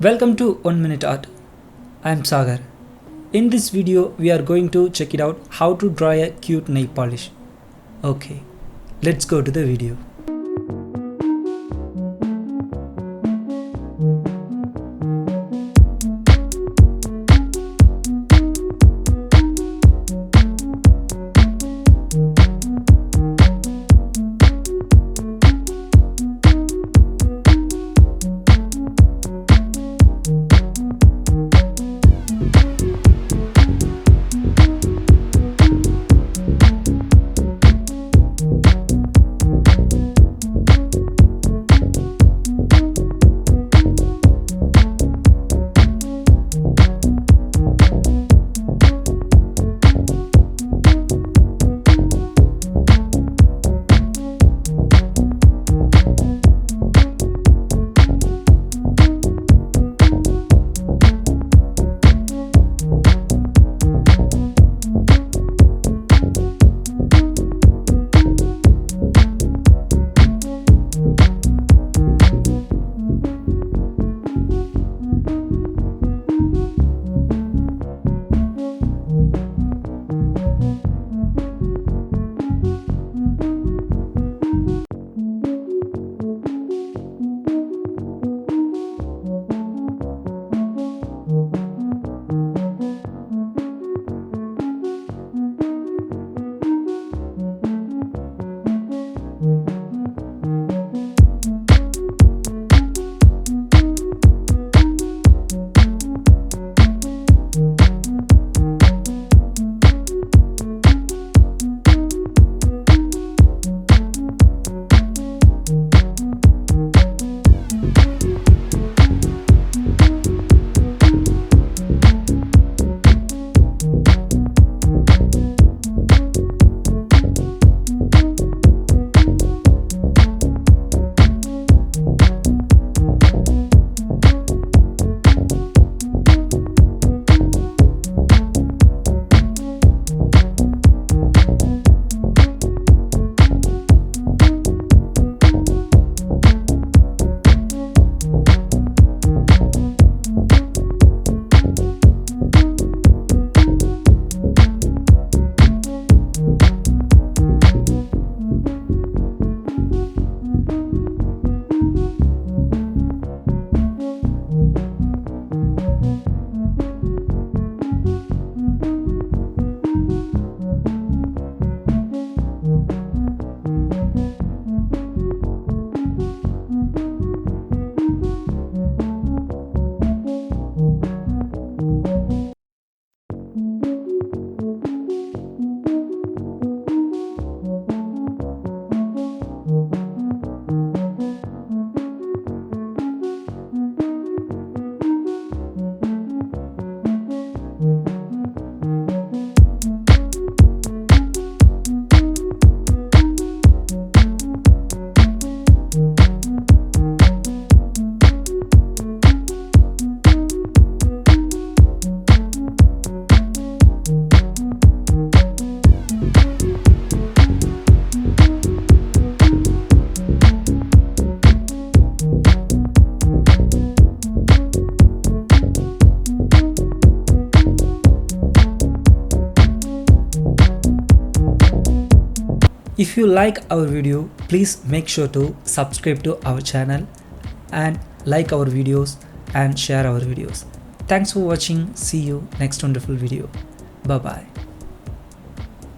Welcome to 1 Minute Art. I am Sagar. In this video we are going to check it out how to draw a cute nail polish. Okay, let's go to the video. If you like our video, please make sure to subscribe to our channel and like our videos and share our videos. Thanks for watching. See you next wonderful video. Bye bye.